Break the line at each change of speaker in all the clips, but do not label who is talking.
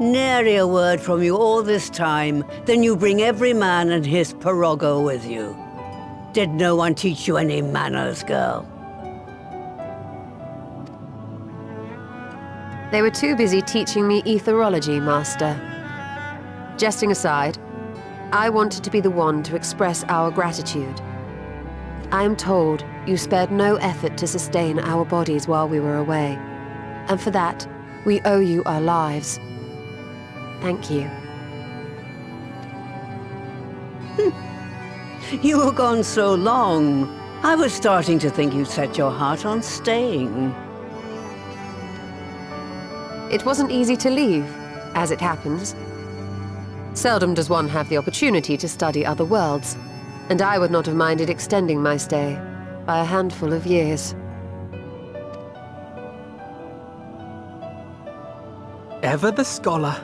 Nary a word from you all this time, then you bring every man and his pirogo with you. Did no one teach you any manners, girl?
They were too busy teaching me etherology, Master. Jesting aside, I wanted to be the one to express our gratitude. I am told you spared no effort to sustain our bodies while we were away, and for that, we owe you our lives. Thank you.
You were gone so long. I was starting to think you'd set your heart on staying.
It wasn't easy to leave, as it happens. Seldom does one have the opportunity to study other worlds, and I would not have minded extending my stay by a handful of years.
Ever the scholar.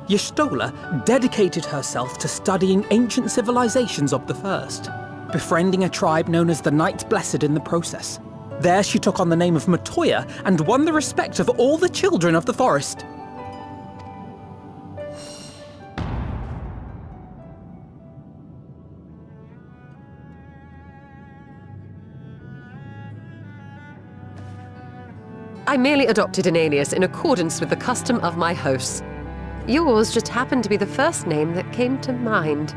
Y'shtola dedicated herself to studying ancient civilizations of the First, befriending a tribe known as the Knight Blessed in the process. There she took on the name of Matoya and won the respect of all the children of the forest.
I merely adopted an alias in accordance with the custom of my hosts. Yours just happened to be the first name that came to mind.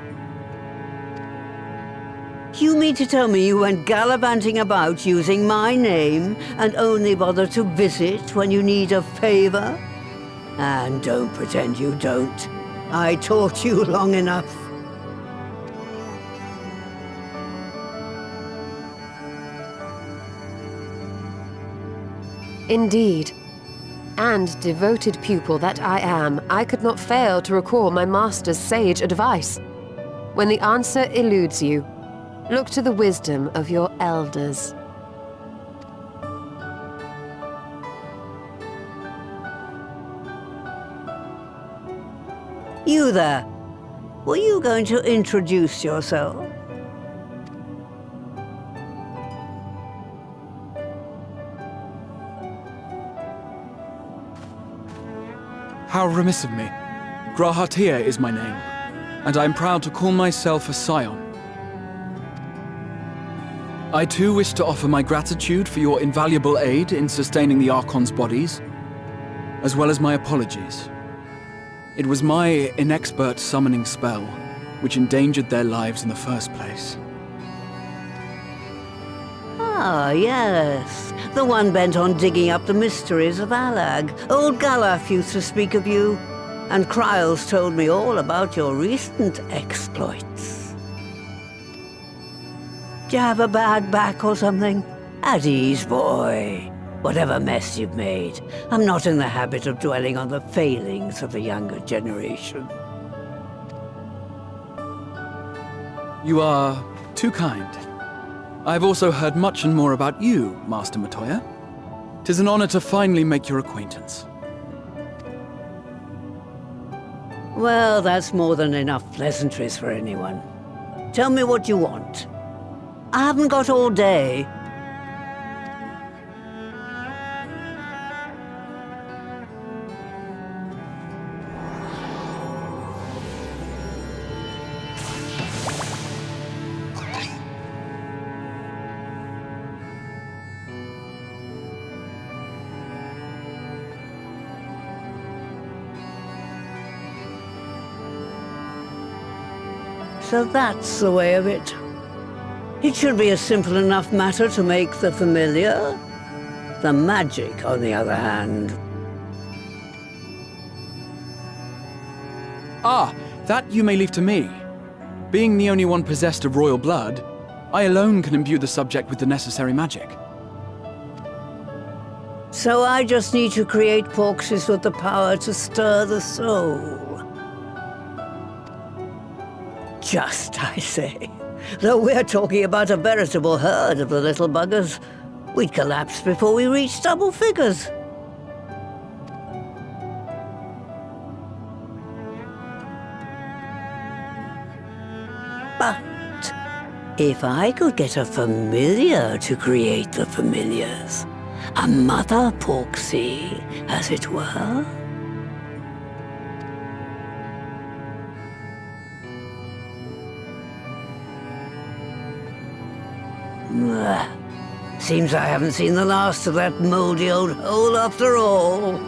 You mean to tell me you went gallivanting about using my name and only bother to visit when you need a favor? And don't pretend you don't. I taught you long enough.
Indeed. And devoted pupil that I am, I could not fail to recall my master's sage advice. When the answer eludes you, look to the wisdom of your elders.
You there. Were you going to introduce yourself?
How remiss of me. Grahatia is my name, and I am proud to call myself a scion. I too wish to offer my gratitude for your invaluable aid in sustaining the Archon's bodies, as well as my apologies. It was my inexpert summoning spell which endangered their lives in the first place.
Ah, yes. The one bent on digging up the mysteries of Alag. Old Galaf used to speak of you, and Kryles told me all about your recent exploits. Do you have a bad back or something? At ease, boy. Whatever mess you've made, I'm not in the habit of dwelling on the failings of the younger generation.
You are too kind. I've also heard much and more about you, Master Matoya. 'Tis an honor to finally make your acquaintance.
Well, that's more than enough pleasantries for anyone. Tell me what you want. I haven't got all day. So that's the way of it. It should be a simple enough matter to make the familiar. The magic, on the other hand.
Ah, that you may leave to me. Being the only one possessed of royal blood, I alone can imbue the subject with the necessary magic.
So I just need to create porxes with the power to stir the soul. Just, I say. Though we're talking about a veritable herd of the little buggers, we'd collapse before we reached double figures. But if I could get a familiar to create the familiars, a mother porxie, as it were. Seems I haven't seen the last of that moldy old hole after all.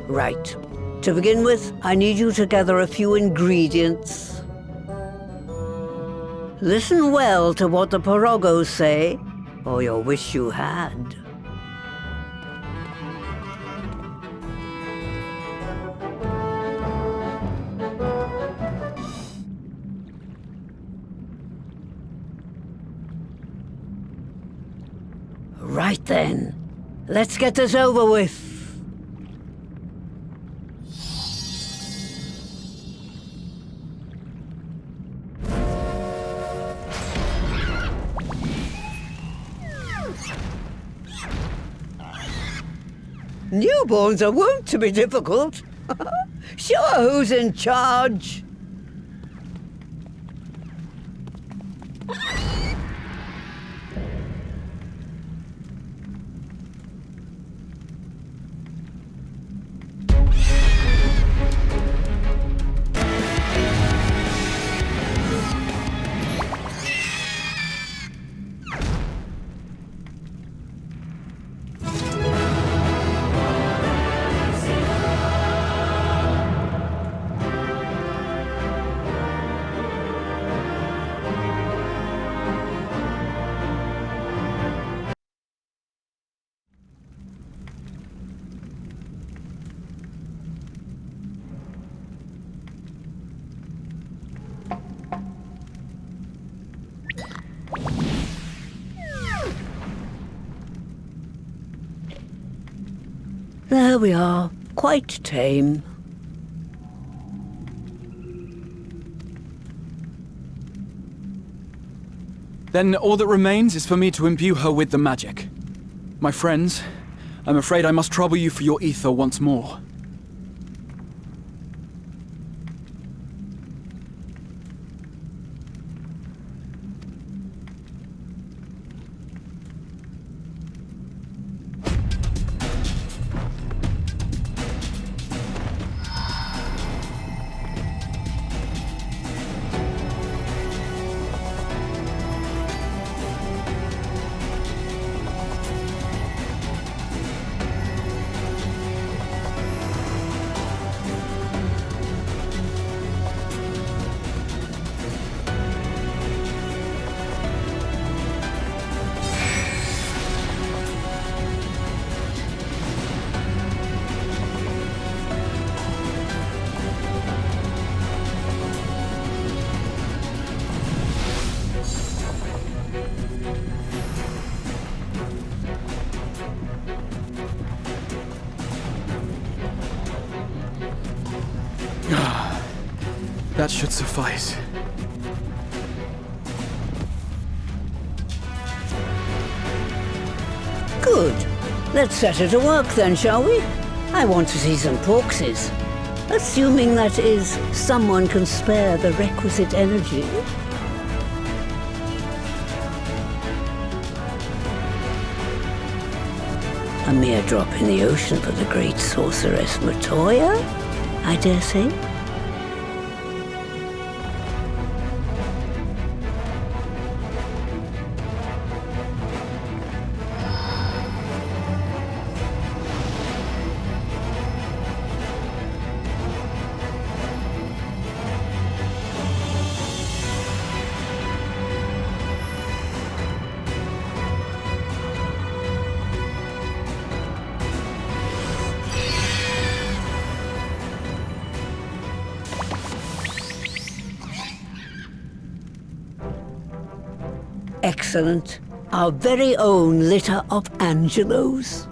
Right. To begin with, I need you to gather a few ingredients. Listen well to what the Porogos say, or you'll wish you had. Right then. Let's get this over with. Newborns are wont to be difficult. Sure, who's in charge? There we are, quite tame.
Then all that remains is for me to imbue her with the magic. My friends, I'm afraid I must trouble you for your ether once more. That should suffice.
Good. Let's set her to work then, shall we? I want to see some porkses. Assuming that is, someone can spare the requisite energy. A mere drop in the ocean for the great sorceress Matoya, I dare say. Excellent. Our very own litter of Angelos.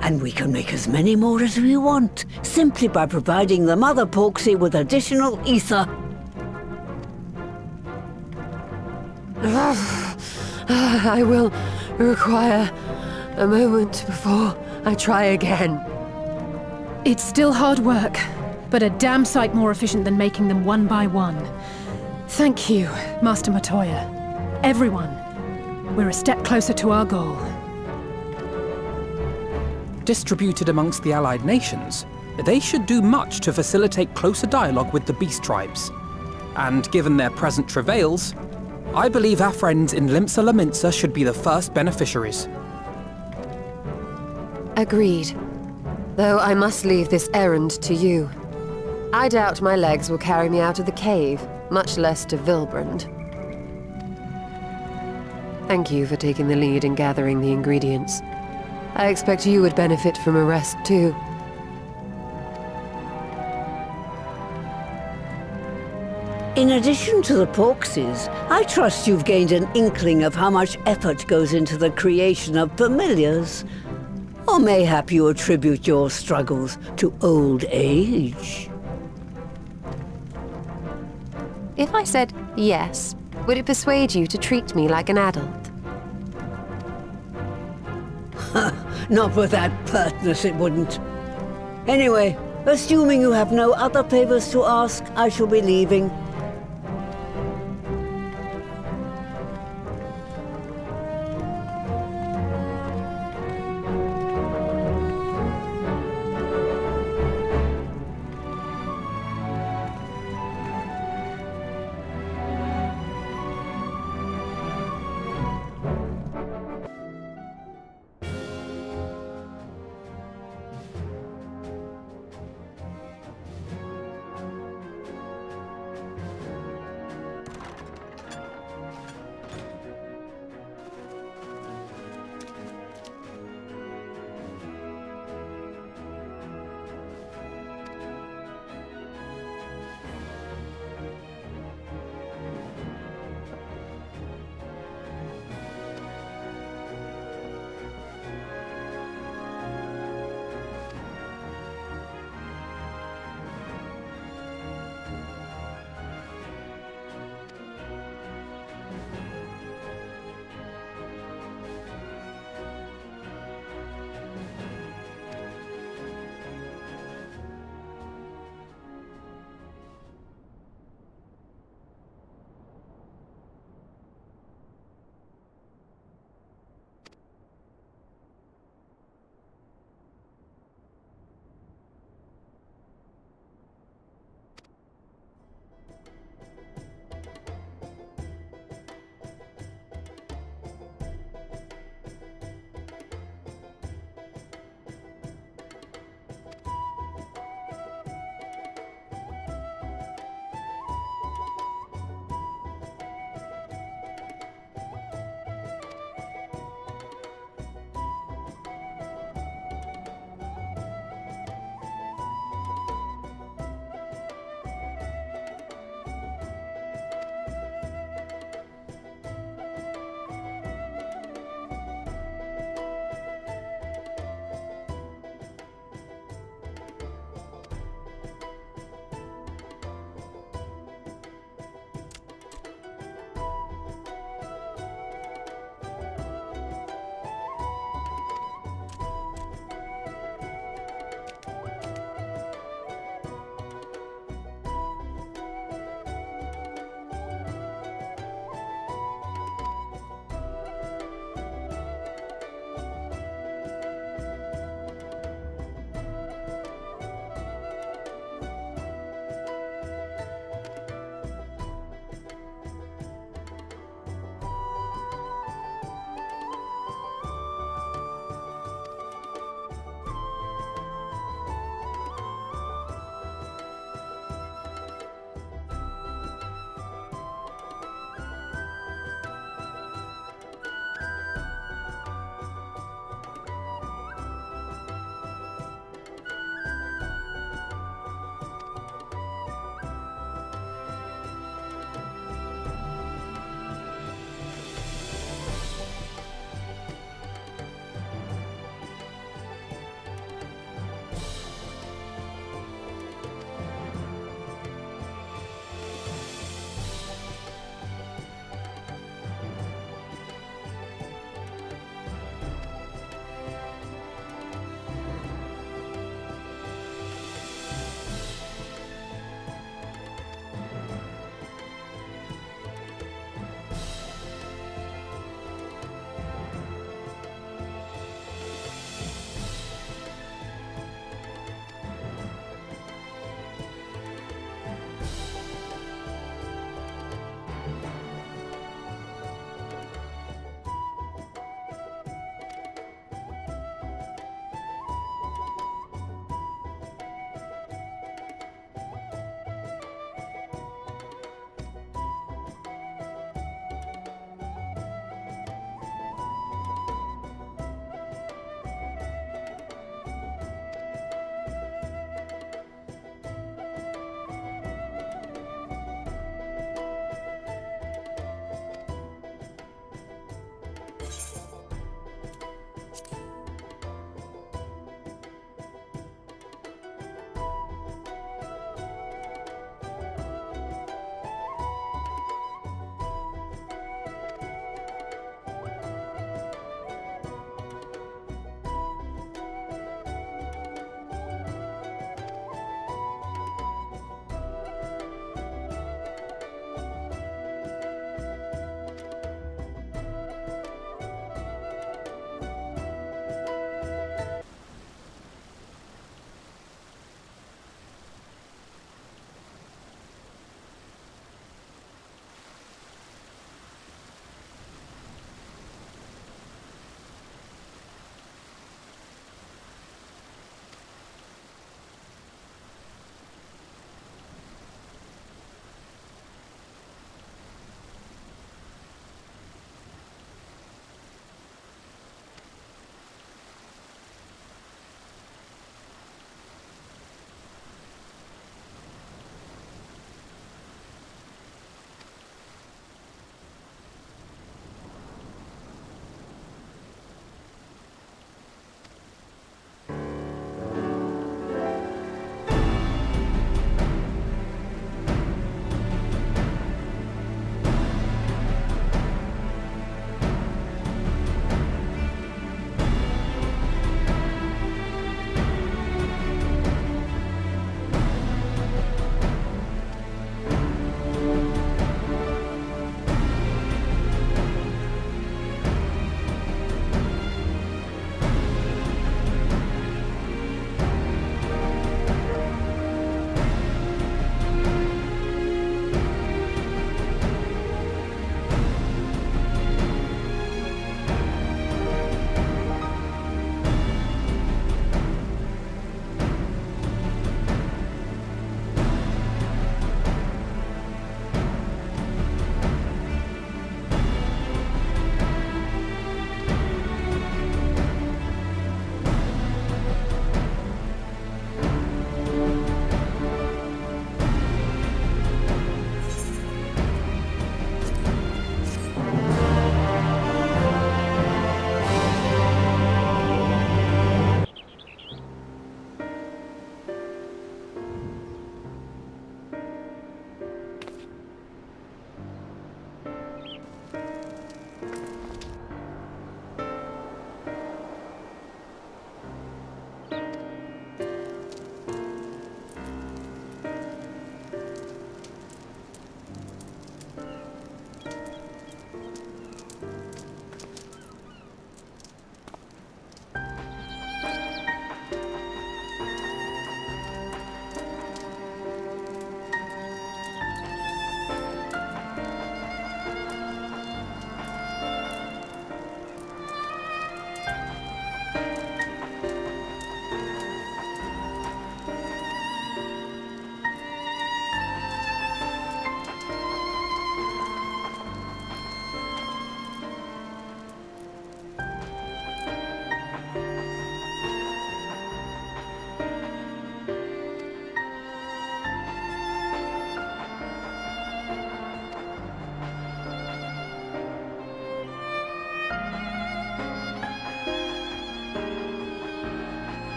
And we can make as many more as we want, simply by providing the Mother Porksy with additional ether.
I will require a moment before I try again.
It's still hard work, but a damn sight more efficient than making them one by one. Thank you, Master Matoya. Everyone, we're a step closer to our goal.
Distributed amongst the allied nations, they should do much to facilitate closer dialogue with the beast tribes. And given their present travails, I believe our friends in Limsa Laminsa should be the first beneficiaries.
Agreed. Though I must leave this errand to you. I doubt my legs will carry me out of the cave, much less to Vilbrand. Thank you for taking the lead in gathering the ingredients. I expect you would benefit from a rest too.
In addition to the Porksies, I trust you've gained an inkling of how much effort goes into the creation of familiars. Or mayhap you attribute your struggles to old age.
If I said yes, would it persuade you to treat me like an adult?
Not with that pertness, it wouldn't. Anyway, assuming you have no other favors to ask, I shall be leaving.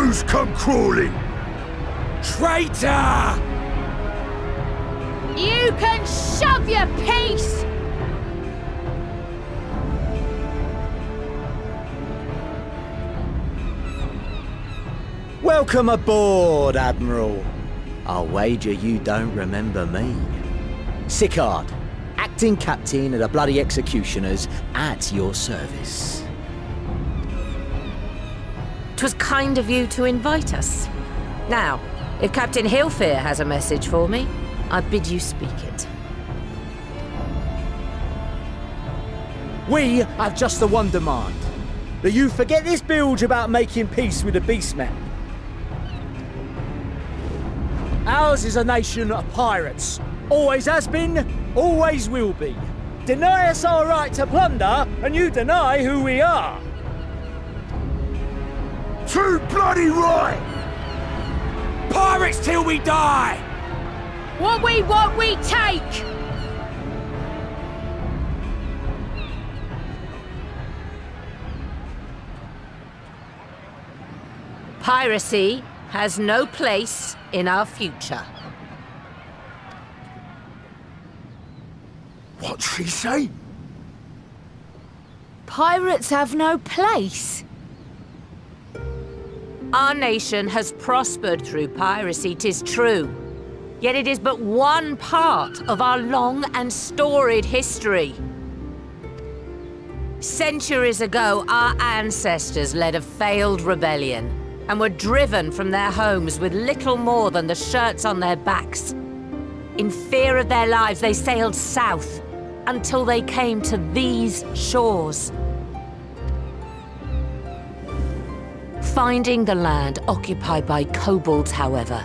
Who's come crawling?
Traitor!
You can shove your piece!
Welcome aboard, Admiral. I'll wager you don't remember me. Sicard, acting captain of the bloody executioners, at your service.
'Twas kind of you to invite us. Now, if Captain Hillfear has a message for me, I bid you speak it.
We have just the one demand. That you forget this bilge about making peace with the Beastmen. Ours is a nation of pirates. Always has been, always will be. Deny us our right to plunder, and you deny who we are.
Too bloody right!
Pirates till we die!
What we want, we take!
Piracy has no place in our future.
What'd she say?
Pirates have no place.
Our nation has prospered through piracy, 'tis true. Yet it is but one part of our long and storied history. Centuries ago, our ancestors led a failed rebellion and were driven from their homes with little more than the shirts on their backs. In fear of their lives, they sailed south until they came to these shores. Finding the land occupied by kobolds, however,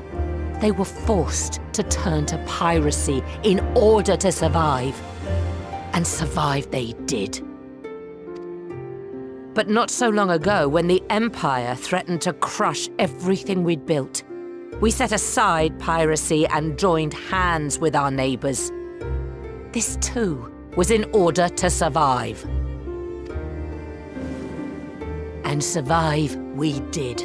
they were forced to turn to piracy in order to survive. And survive they did. But not so long ago, when the Empire threatened to crush everything we'd built, we set aside piracy and joined hands with our neighbors. This too was in order to survive. And survive we did.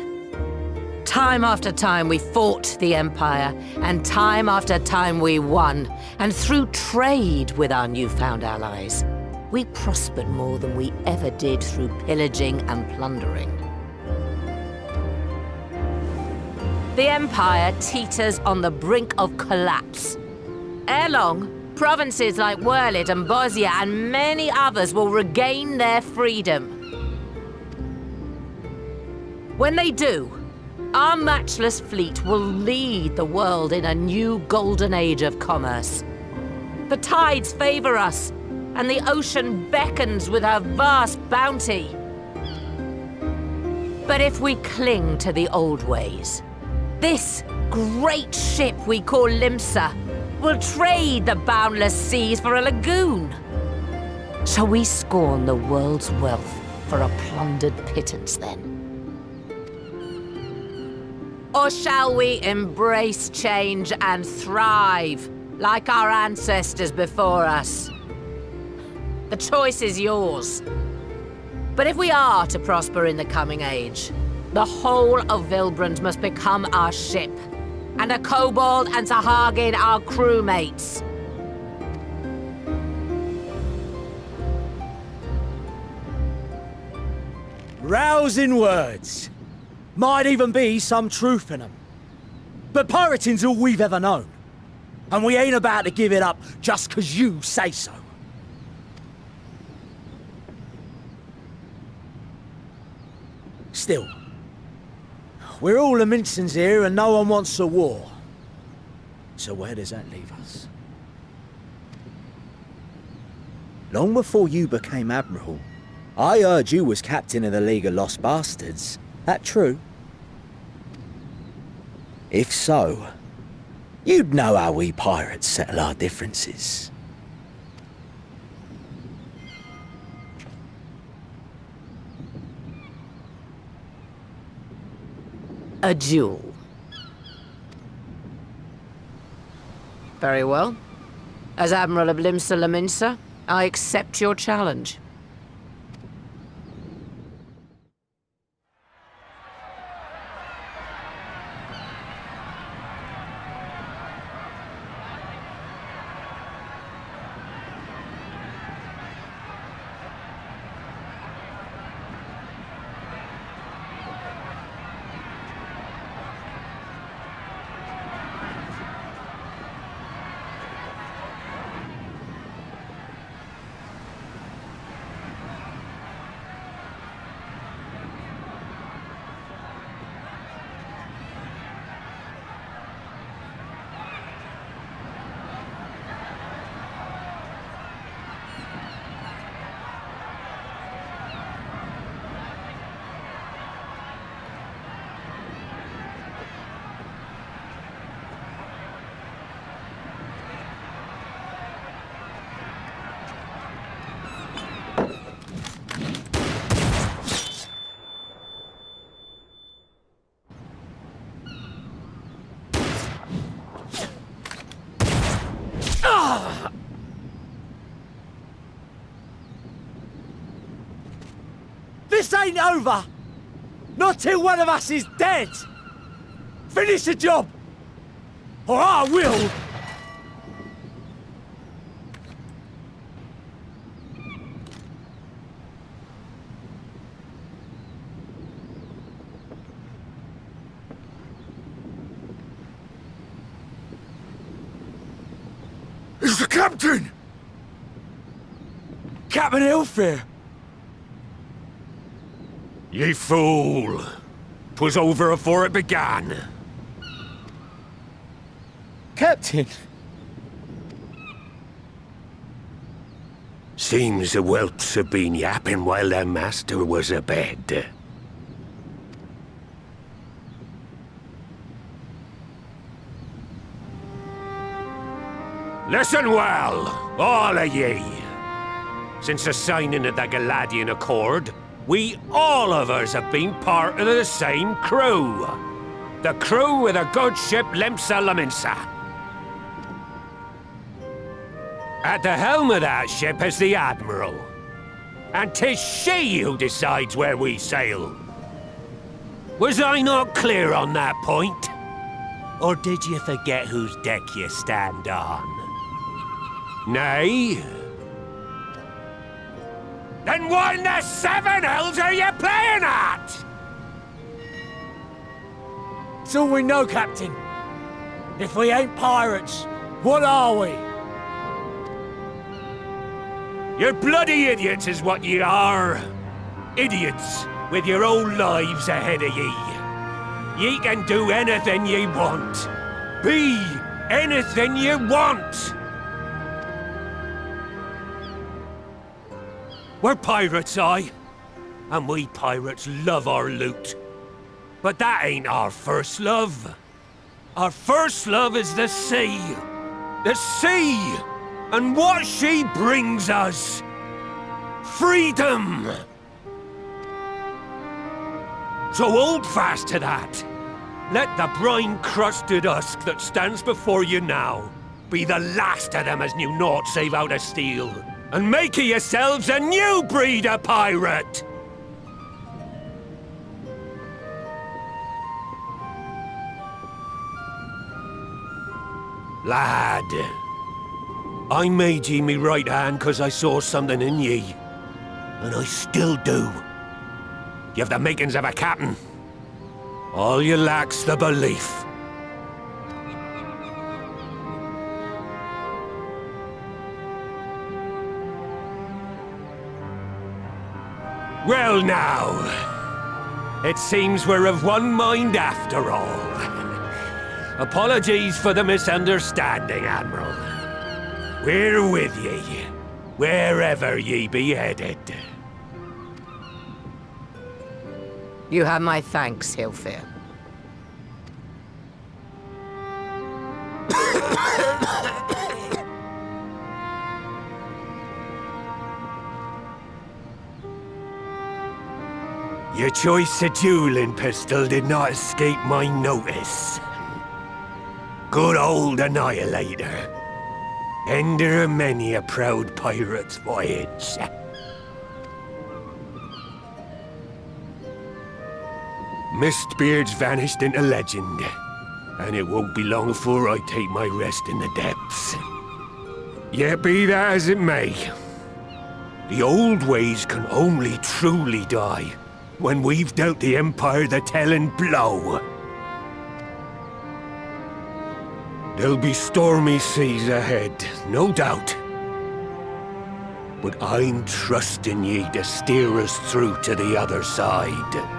Time after time we fought the Empire, and time after time we won. And through trade with our newfound allies, we prospered more than we ever did through pillaging and plundering. The Empire teeters on the brink of collapse. Ere long, provinces like Wurlid and Bosnia and many others will regain their freedom. When they do, our matchless fleet will lead the world in a new golden age of commerce. The tides favor us, and the ocean beckons with her vast bounty. But if we cling to the old ways, this great ship we call Limsa will trade the boundless seas for a lagoon. Shall we scorn the world's wealth for a plundered pittance then? Or shall we embrace change and thrive like our ancestors before us? The choice is yours. But if we are to prosper in the coming age, the whole of Vilbrand must become our ship, and a kobold and Sahagin our crewmates.
Rousing words. Might even be some truth in them. But pirating's all we've ever known. And we ain't about to give it up just 'cause you say so. Still, we're all Mincins here and no one wants a war. So where does that leave us? Long before you became Admiral, I heard you was captain of the League of Lost Bastards. That true? If so, you'd know how we pirates settle our differences.
A duel. Very well. As Admiral of Limsa Laminsa, I accept your challenge.
This ain't over! Not till one of us is dead! Finish the job! Or I will!
It's the captain!
Captain Elfair!
Ye fool! 'Twas over afore it began.
Captain!
Seems the whelps have been yapping while their master was abed. Listen well, all of ye. Since the signing of the Galadian Accord, we all of us have been part of the same crew. The crew of the good ship Lemsa Laminsa. At the helm of that ship is the Admiral. And 'tis she who decides where we sail. Was I not clear on that point? Or did you forget whose deck you stand on? Nay? Then what in the seven hells are you playing at?
It's all we know, Captain. If we ain't pirates, what are we?
You're bloody idiots is what ye are. Idiots with your own lives ahead of ye. Ye can do anything ye want. Be anything ye want. We're pirates, aye. And we pirates love our loot. But that ain't our first love. Our first love is the sea. The sea! And what she brings us. Freedom! So hold fast to that. Let the brine-crusted husk that stands before you now be the last of them as knew naught save out of steel. And make of yourselves a new breed of pirate! Lad, I made ye me right hand 'cause I saw something in ye. And I still do. You have the makings of a captain. All you lack's the belief. Well now, it seems we're of one mind after all. Apologies for the misunderstanding, Admiral. We're with ye, wherever ye be headed.
You have my thanks, Hilfir.
Your choice of dueling pistol did not escape my notice. Good old Annihilator. Ender of many a proud pirate's voyage. Mistbeard's vanished into legend, and it won't be long before I take my rest in the depths. Yet be that as it may, the old ways can only truly die when we've dealt the Empire the telling blow. There'll be stormy seas ahead, no doubt. But I'm trusting ye to steer us through to the other side.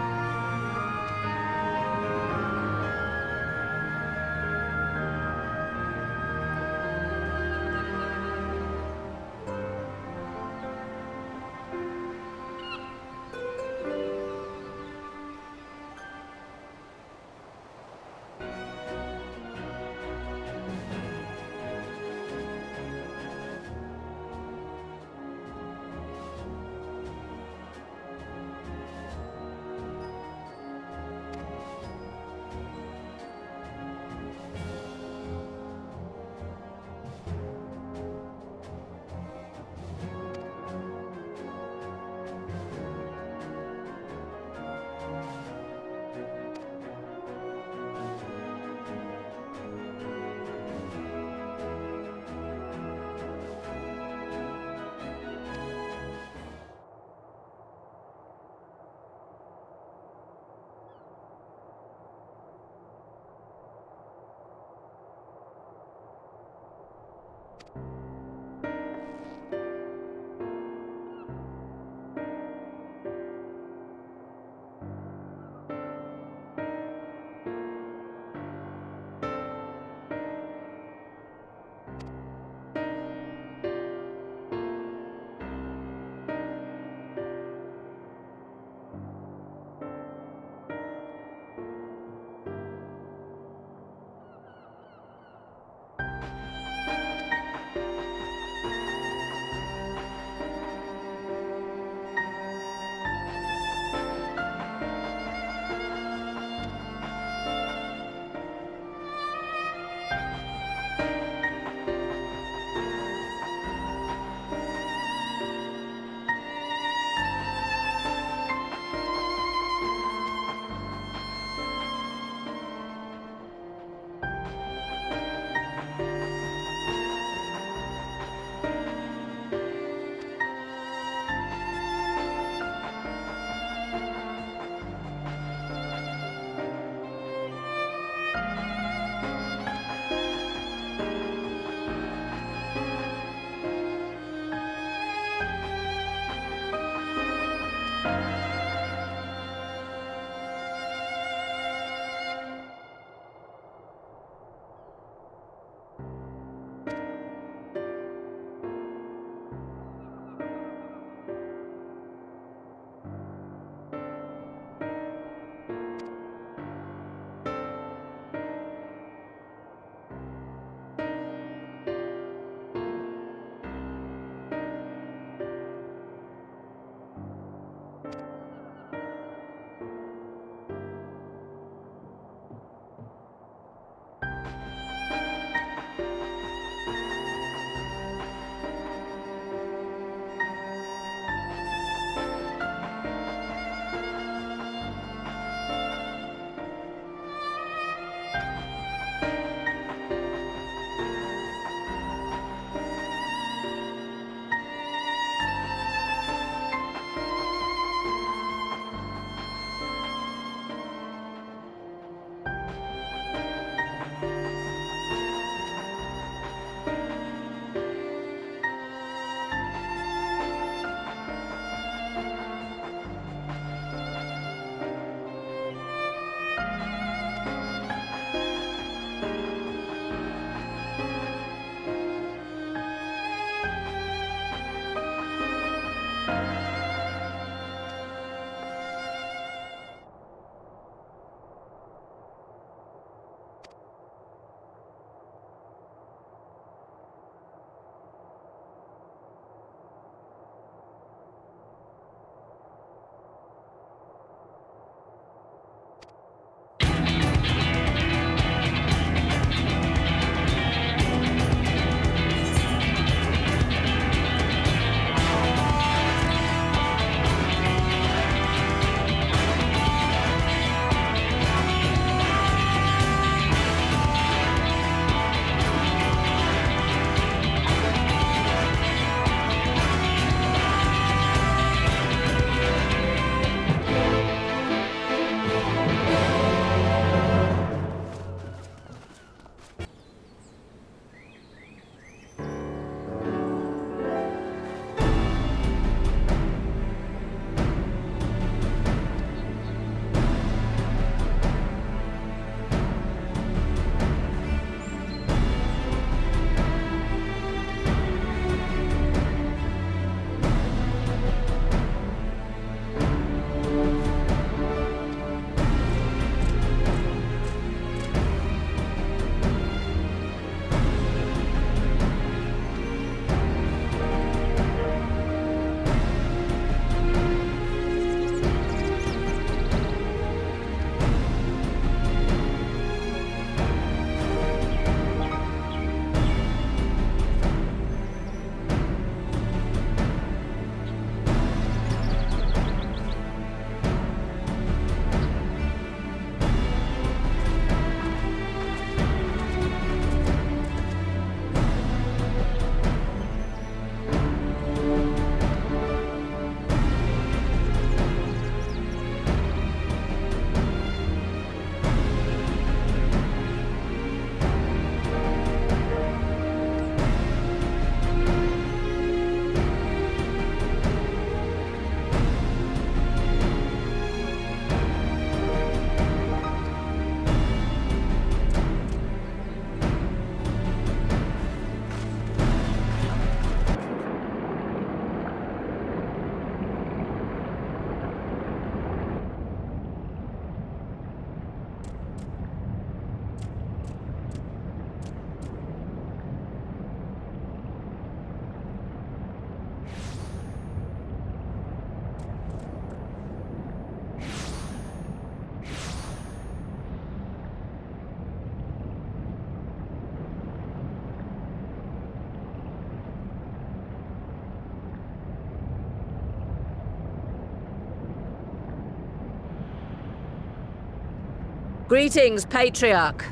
Greetings, Patriarch.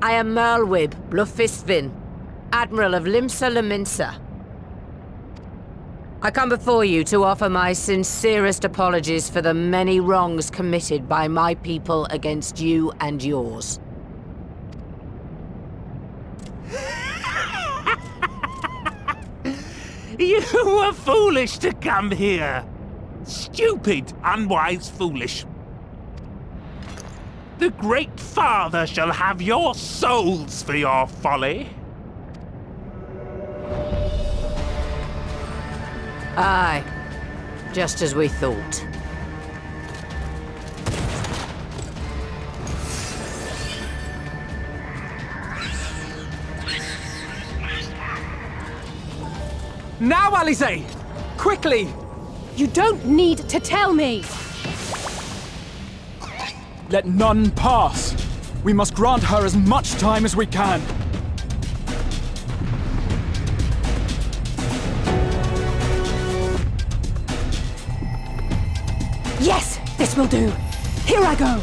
I am Merlwib Blufistvin, Admiral of Limsa Leminsa. I come before you to offer my sincerest apologies for the many wrongs committed by my people against you and yours.
You were foolish to come here. Stupid, unwise, foolish. The Great Father shall have your souls for your folly.
Aye, just as we thought.
Now, Alize! Quickly!
You don't need to tell me!
Let none pass. We must grant her as much time as we can.
Yes, this will do. Here I go.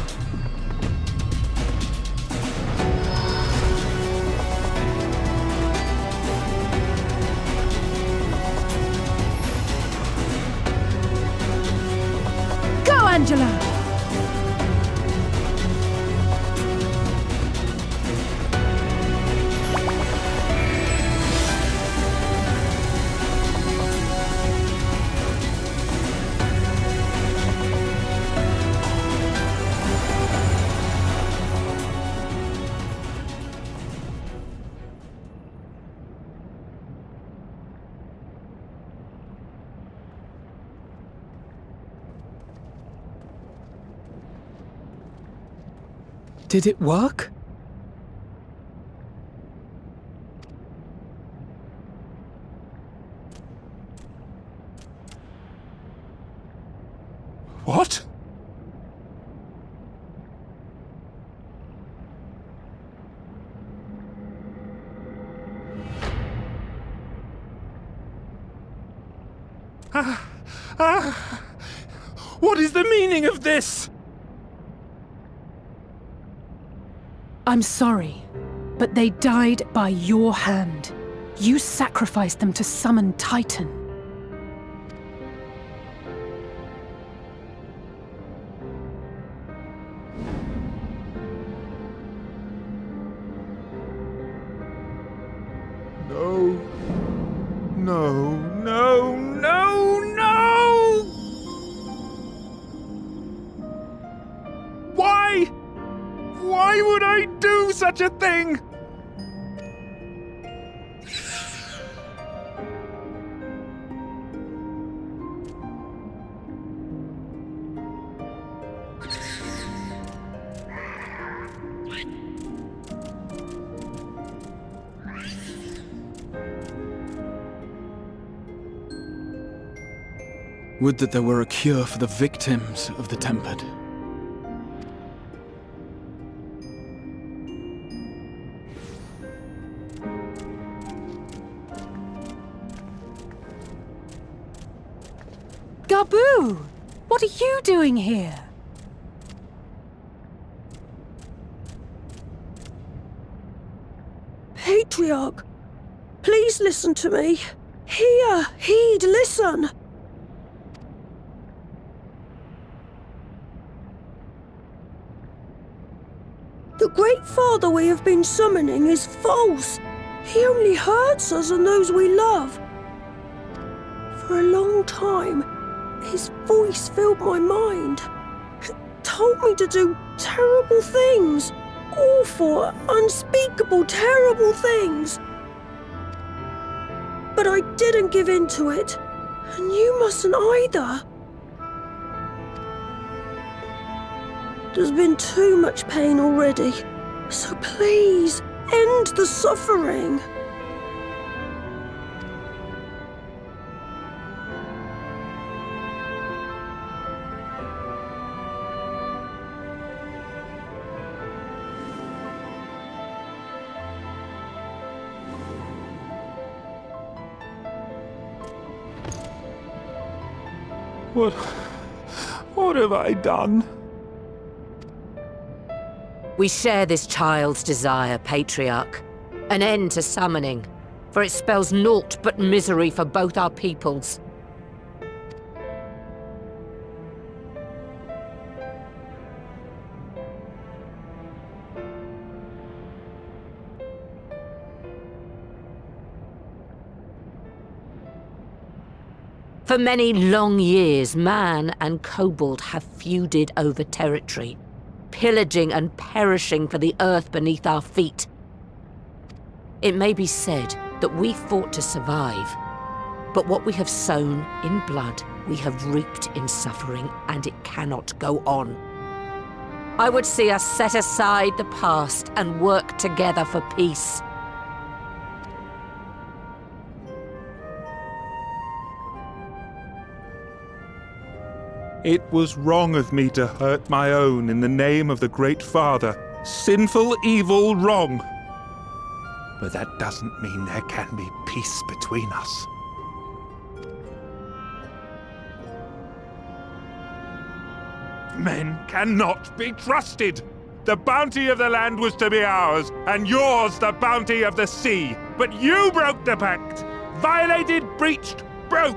Go, Angela!
Did it work?
What?
What is the meaning of this?
I'm sorry, but they died by your hand. You sacrificed them to summon Titan.
No. No, no, no, no! Why? Why would I do such a thing?
Would that there were a cure for the victims of the Tempered.
Gabu! What are you doing here?
Patriarch, please listen to me. Hear, heed, listen. The Great Father we have been summoning is false. He only hurts us and those we love. For a long time, his voice filled my mind. It told me to do terrible things. Awful, unspeakable, terrible things. But I didn't give in to it, and you mustn't either. There's been too much pain already, so please, end the suffering.
What have I done?
We share this child's desire, Patriarch. An end to summoning, for it spells naught but misery for both our peoples. For many long years, man and kobold have feuded over territory, pillaging and perishing for the earth beneath our feet. It may be said that we fought to survive, but what we have sown in blood, we have reaped in suffering, and it cannot go on. I would see us set aside the past and work together for peace.
It was wrong of me to hurt my own in the name of the Great Father. Sinful, evil, wrong. But that doesn't mean there can be peace between us. Men cannot be trusted. The bounty of the land was to be ours, and yours the bounty of the sea. But you broke the pact. Violated, breached, broke.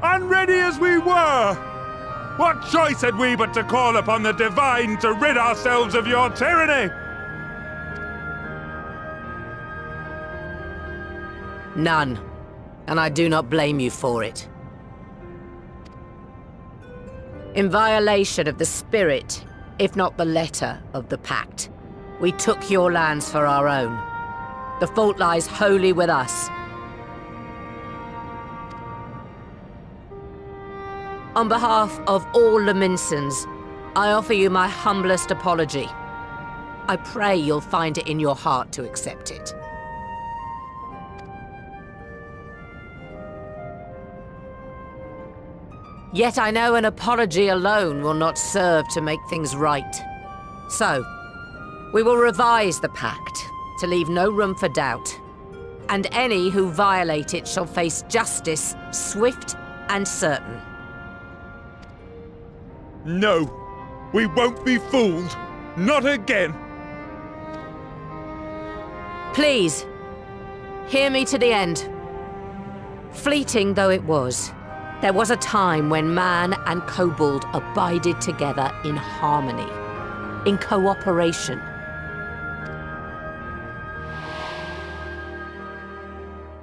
Unready as we were, what choice had we but to call upon the divine to rid ourselves of your tyranny?
None, and I do not blame you for it. In violation of the spirit, if not the letter, of the pact, we took your lands for our own. The fault lies wholly with us. On behalf of all Leminsons, I offer you my humblest apology. I pray you'll find it in your heart to accept it. Yet I know an apology alone will not serve to make things right. So, we will revise the pact to leave no room for doubt. And any who violate it shall face justice, swift and certain.
No, we won't be fooled. Not again.
Please, hear me to the end. Fleeting though it was, there was a time when man and kobold abided together in harmony, in cooperation.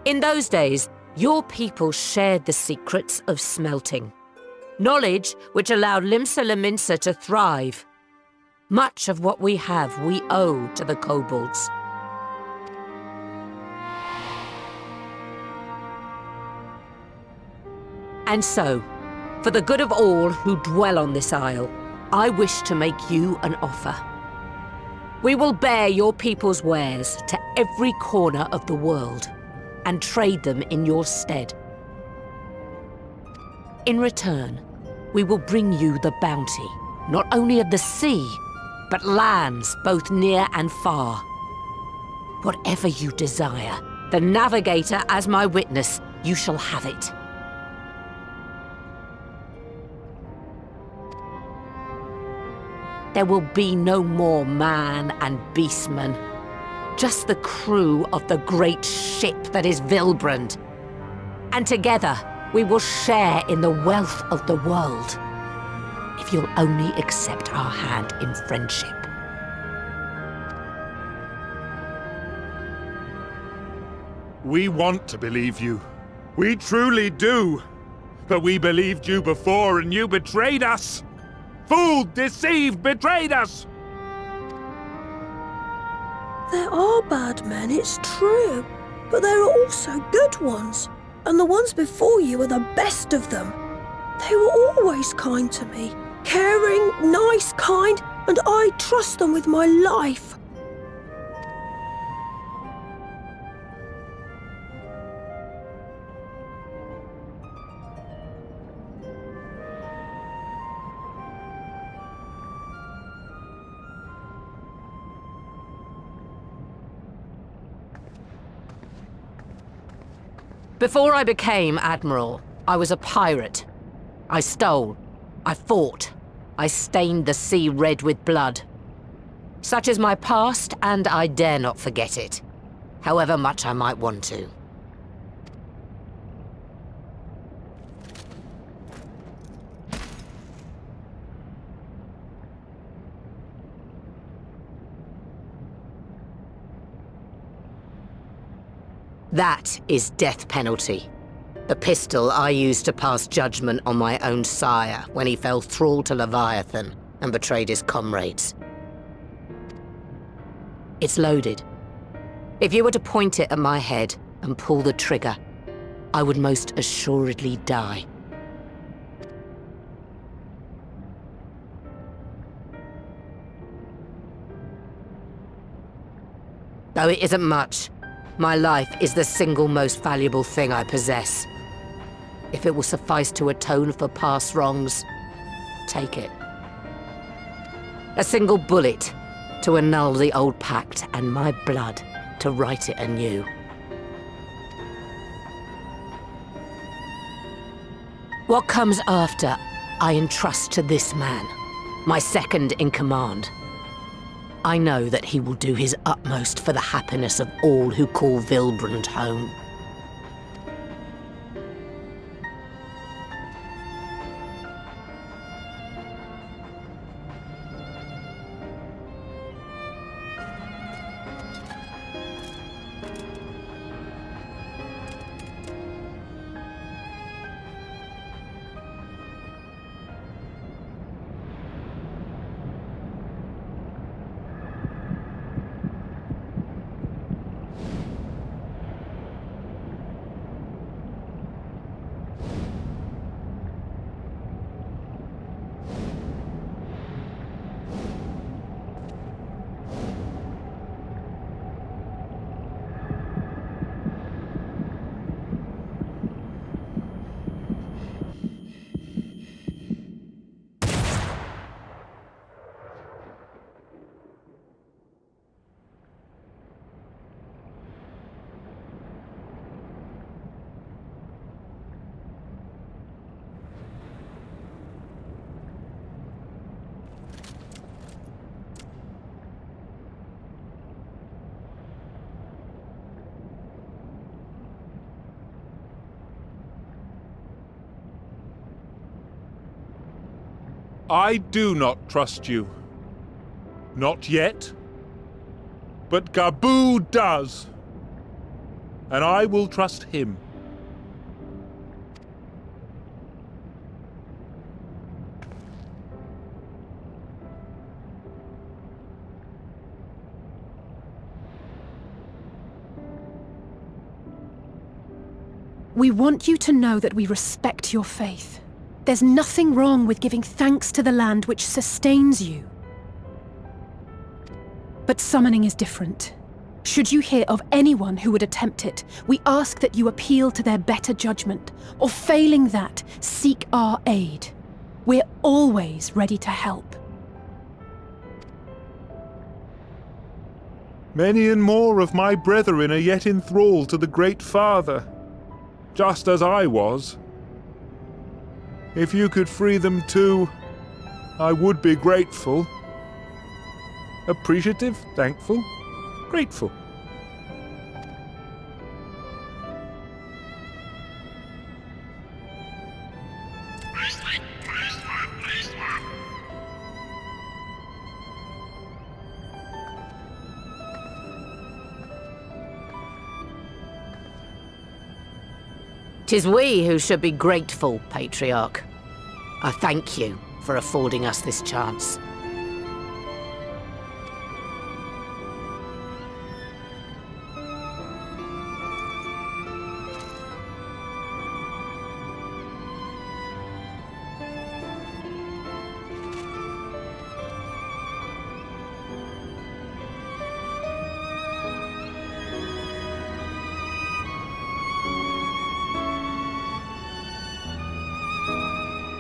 In those days, your people shared the secrets of smelting. Knowledge which allowed Limsa Leminsa to thrive. Much of what we have we owe to the kobolds. And so, for the good of all who dwell on this isle, I wish to make you an offer. We will bear your people's wares to every corner of the world and trade them in your stead. In return, we will bring you the bounty, not only of the sea, but lands both near and far. Whatever you desire, the Navigator as my witness, you shall have it. There will be no more man and beastman, just the crew of the great ship that is Vilbrand. And together, we will share in the wealth of the world, if you'll only accept our hand in friendship.
We want to believe you. We truly do. But we believed you before and you betrayed us. Fooled, deceived, betrayed us.
There are bad men, it's true. But there are also good ones. And the ones before you are the best of them. They were always kind to me. Caring, nice, kind, and I trust them with my life.
Before I became Admiral, I was a pirate. I stole. I fought. I stained the sea red with blood. Such is my past, and I dare not forget it, however much I might want to. That is death penalty. The pistol I used to pass judgment on my own sire when he fell thrall to Leviathan and betrayed his comrades. It's loaded. If you were to point it at my head and pull the trigger, I would most assuredly die. Though it isn't much, my life is the single most valuable thing I possess. If it will suffice to atone for past wrongs, take it. A single bullet to annul the old pact, and my blood to write it anew. What comes after, I entrust to this man, my second in command. I know that he will do his utmost for the happiness of all who call Vilbrand home.
I do not trust you. Not yet. But Gaboo does. And I will trust him.
We want you to know that we respect your faith. There's nothing wrong with giving thanks to the land which sustains you. But summoning is different. Should you hear of anyone who would attempt it, we ask that you appeal to their better judgment, or failing that, seek our aid. We're always ready to help.
Many and more of my brethren are yet in thrall to the Great Father, just as I was. If you could free them too, I would be grateful. Appreciative, thankful, grateful.
"'Tis we who should be grateful, Patriarch. I thank you for affording us this chance.